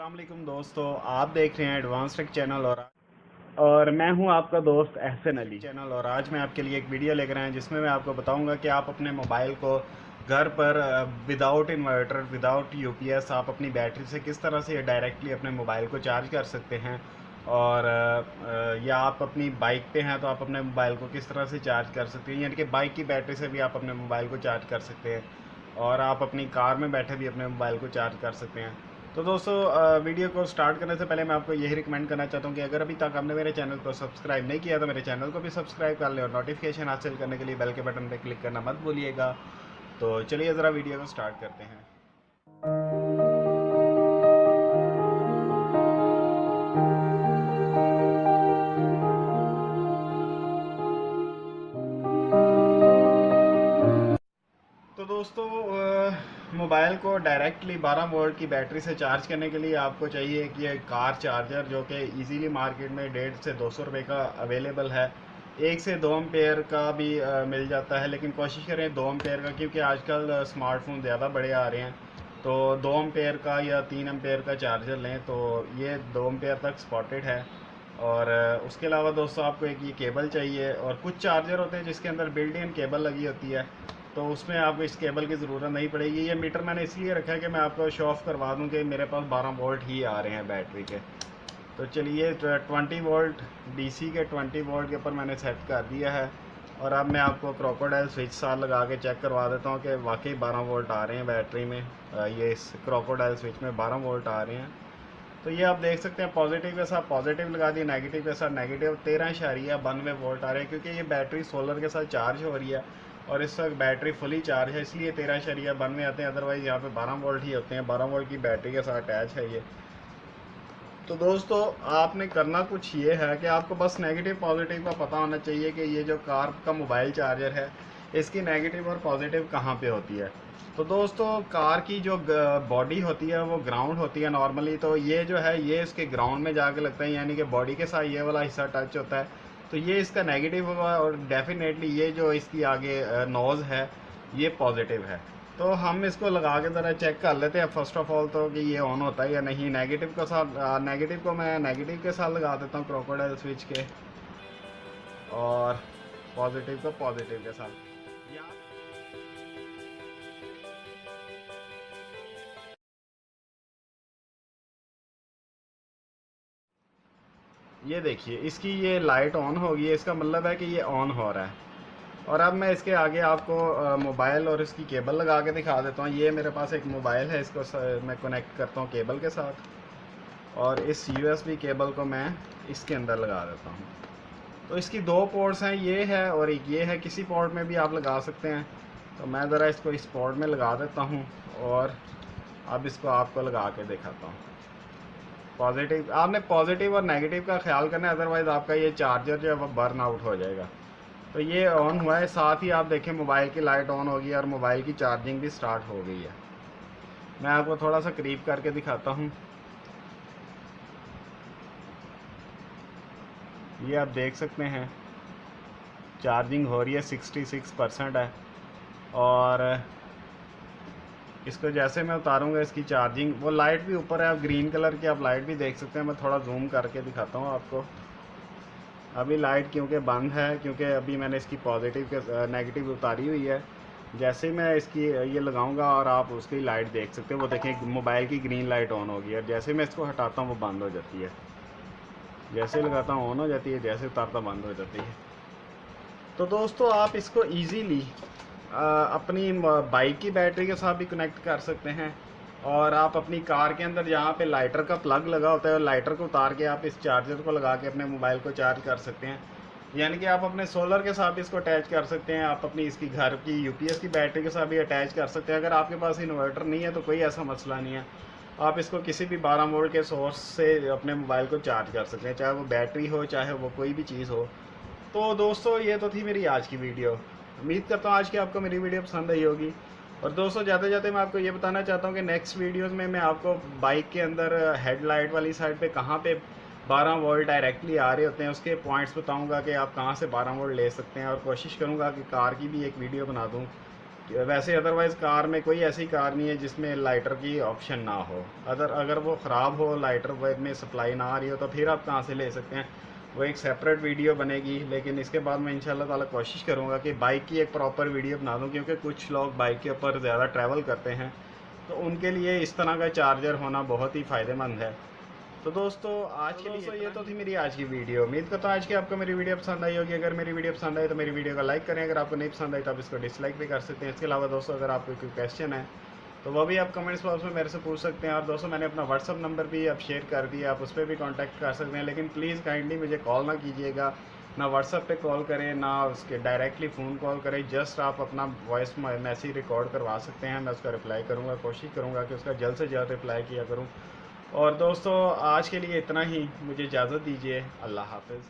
अस्सलाम वालेकुम दोस्तों, आप देख रहे हैं एडवांस टेक चैनल और मैं हूं आपका दोस्त एहसन अली चैनल। और आज मैं आपके लिए एक वीडियो लेकर आया जिसमें मैं आपको बताऊंगा कि आप अपने मोबाइल को घर पर विदाउट इन्वर्टर विदाउट यूपीएस आप अपनी बैटरी से किस तरह से डायरेक्टली अपने मोबाइल को चार्ज कर सकते हैं। और या आप अपनी बाइक पे हैं तो आप अपने मोबाइल को किस तरह से चार्ज कर सकते हैं, यानी कि बाइक की बैटरी से भी आप अपने मोबाइल को चार्ज कर सकते हैं और आप अपनी कार में बैठे भी अपने मोबाइल को चार्ज कर सकते हैं। तो दोस्तों, वीडियो को स्टार्ट करने से पहले मैं आपको यही रिकमेंड करना चाहता हूँ कि अगर अभी तक आपने मेरे चैनल को सब्सक्राइब नहीं किया तो मेरे चैनल को भी सब्सक्राइब कर लें और नोटिफिकेशन हासिल करने के लिए बेल के बटन पर क्लिक करना मत भूलिएगा। तो चलिए ज़रा वीडियो को स्टार्ट करते हैं। तो दोस्तों, मोबाइल को डायरेक्टली 12 वोल्ट की बैटरी से चार्ज करने के लिए आपको चाहिए कि ये कार चार्जर, जो कि इजीली मार्केट में 150 से 200 रुपये का अवेलेबल है। 1 से 2 एम्पेयर का भी मिल जाता है, लेकिन कोशिश करें 2 एम्पेयर का, क्योंकि आजकल स्मार्टफोन ज़्यादा बड़े आ रहे हैं। तो 2 एम्पेयर का या 3 एम्पेयर का चार्जर लें तो ये 2 एम्पेयर तक स्पॉटेड है। और उसके अलावा दोस्तों, आपको एक ये केबल चाहिए। और कुछ चार्जर होते हैं जिसके अंदर बिल्ट इन केबल लगी होती है, तो उसमें आपको इस केबल की ज़रूरत नहीं पड़ेगी। ये मीटर मैंने इसलिए रखा है कि मैं आपको शो ऑफ करवा दूं कि मेरे पास 12 वोल्ट ही आ रहे हैं बैटरी के। तो चलिए, 20 वोल्ट डीसी के 20 वोल्ट के ऊपर मैंने सेट कर दिया है। और अब मैं आपको क्रोकोडाइल स्विच साथ लगा के चेक करवा देता हूँ कि वाकई 12 वोल्ट आ रहे हैं बैटरी में। ये इस क्रोकोडाइल स्विच में 12 वोल्ट आ रहे हैं। तो ये आप देख सकते हैं, पॉजिटिव के साथ पॉजिटिव लगा दिया, नेगेटिव के साथ नेगेटिव। 13.92 वोल्ट आ रहे हैं, क्योंकि ये बैटरी सोलर के साथ चार्ज हो रही है और इस वक्त बैटरी फुली चार्ज है, इसलिए 13.92 आते हैं। अदरवाइज़ यहाँ पे 12 वोल्ट ही होते हैं। 12 वोल्ट की बैटरी के साथ अटैच है ये। तो दोस्तों, आपने करना कुछ ये है कि आपको बस नेगेटिव पॉजिटिव का पता होना चाहिए कि ये जो कार का मोबाइल चार्जर है, इसकी नेगेटिव और पॉजिटिव कहाँ पे होती है। तो दोस्तों, कार की जो बॉडी होती है वो ग्राउंड होती है नॉर्मली। तो ये जो है ये इसके ग्राउंड में जाके लगता है, यानी कि बॉडी के साथ ये वाला हिस्सा टच होता है, तो ये इसका नेगेटिव होगा। और डेफिनेटली ये जो इसकी आगे नोज़ है ये पॉजिटिव है। तो हम इसको लगा के ज़रा चेक कर लेते हैं फर्स्ट ऑफ ऑल तो कि ये ऑन होता है या नहीं। नेगेटिव के साथ नेगेटिव को मैं नेगेटिव के साथ लगा देता हूँ क्रोकोडाइल स्विच के, और पॉजिटिव को पॉजिटिव के साथ। ये देखिए, इसकी ये लाइट ऑन हो गई है, इसका मतलब है कि ये ऑन हो रहा है। और अब मैं इसके आगे आपको मोबाइल और इसकी केबल लगा के दिखा देता हूँ। ये मेरे पास एक मोबाइल है, इसको मैं कनेक्ट करता हूँ केबल के साथ, और इस यूएसबी केबल को मैं इसके अंदर लगा देता हूँ। तो इसकी 2 पोर्ट्स हैं, ये है और एक ये है। किसी पोर्ट में भी आप लगा सकते हैं। तो मैं ज़रा इसको इस पोर्ट में लगा देता हूँ और अब इसको आपको लगा के दिखाता हूँ। पॉजिटिव, आपने पॉजिटिव और नेगेटिव का ख्याल करना है, अदरवाइज़ आपका ये चार्जर जो है वो बर्न आउट हो जाएगा। तो ये ऑन हुआ है, साथ ही आप देखें मोबाइल की लाइट ऑन होगी और मोबाइल की चार्जिंग भी स्टार्ट हो गई है। मैं आपको थोड़ा सा करीब करके दिखाता हूँ। ये आप देख सकते हैं चार्जिंग हो रही है, 66% है। और इसको जैसे मैं उतारूँगा इसकी चार्जिंग, वो लाइट भी ऊपर है, आप ग्रीन कलर की आप लाइट भी देख सकते हैं। मैं थोड़ा जूम करके दिखाता हूँ आपको। अभी लाइट क्योंकि बंद है, क्योंकि अभी मैंने इसकी पॉजिटिव के नेगेटिव उतारी हुई है। जैसे मैं इसकी ये लगाऊंगा और आप उसकी लाइट देख सकते हैं, वो देखें मोबाइल की ग्रीन लाइट ऑन होगी, और जैसे मैं इसको हटाता हूँ वो बंद हो जाती है। जैसे लगाता हूँ ऑन हो जाती है, जैसे उतारता बंद हो जाती है। तो दोस्तों, आप इसको ईजीली अपनी बाइक की बैटरी के साथ भी कनेक्ट कर सकते हैं। और आप अपनी कार के अंदर जहाँ पे लाइटर का प्लग लगा होता है, और लाइटर को उतार के आप इस चार्जर को लगा के अपने मोबाइल को चार्ज कर सकते हैं। यानी कि आप अपने सोलर के साथ इसको अटैच कर सकते हैं। आप अपनी इसकी घर की यूपीएस की बैटरी के साथ भी अटैच कर सकते हैं। अगर आपके पास इन्वर्टर नहीं है तो कोई ऐसा मसला नहीं है, आप इसको किसी भी 12 वोल्ट के सोर्स से अपने मोबाइल को चार्ज कर सकते हैं, चाहे वो बैटरी हो चाहे वो कोई भी चीज़ हो। तो दोस्तों, ये तो थी मेरी आज की वीडियो। उम्मीद करता हूँ आज की आपको मेरी वीडियो पसंद आई होगी। और दोस्तों, जाते जाते मैं आपको ये बताना चाहता हूँ कि नेक्स्ट वीडियोस में मैं आपको बाइक के अंदर हेडलाइट वाली साइड पे कहाँ पे 12 वोल्ट डायरेक्टली आ रहे होते हैं उसके पॉइंट्स बताऊँगा कि आप कहाँ से 12 वोल्ट ले सकते हैं। और कोशिश करूँगा कि कार की भी एक वीडियो बना दूँ वैसे अदरवाइज़ कार में कोई ऐसी कार नहीं है जिसमें लाइटर की ऑप्शन ना हो। अगर वो ख़राब हो, लाइटर में सप्लाई ना आ रही हो, तो फिर आप कहाँ से ले सकते हैं, वो एक सेपरेट वीडियो बनेगी। लेकिन इसके बाद मैं इंशाल्लाह ताला कोशिश करूँगा कि बाइक की एक प्रॉपर वीडियो बना दूँ, क्योंकि कुछ लोग बाइक के ऊपर ज़्यादा ट्रैवल करते हैं, तो उनके लिए इस तरह का चार्जर होना बहुत ही फ़ायदेमंद है। तो दोस्तों आज के लिए ये तो थी मेरी आज की वीडियो। उम्मीद करता हूँ आज की आपको मेरी वीडियो पसंद आई होगी। अगर मेरी वीडियो पसंद आई तो मेरी वीडियो को लाइक करें। अगर आपको नहीं पसंद आई तो आप इसको डिसलाइक भी कर सकते हैं। इसके अलावा दोस्तों अगर आपको कोई क्वेश्चन है तो वो भी आप कमेंट्स बॉक्स में मेरे से पूछ सकते हैं। और दोस्तों मैंने अपना व्हाट्सअप नंबर भी अब शेयर कर दिया, आप उस पर भी कॉन्टैक्ट कर सकते हैं। लेकिन प्लीज़ काइंडली मुझे कॉल ना कीजिएगा, ना व्हाट्सअप पे कॉल करें, ना उसके डायरेक्टली फ़ोन कॉल करें। जस्ट आप अपना वॉइस मैसेज रिकॉर्ड करवा सकते हैं, मैं उसका रिप्लाई करूँगा, कोशिश करूँगा कि उसका जल्द से जल्द रिप्लाई किया करूँ। और दोस्तों आज के लिए इतना ही, मुझे इजाज़त दीजिए। अल्लाह हाफ़िज़।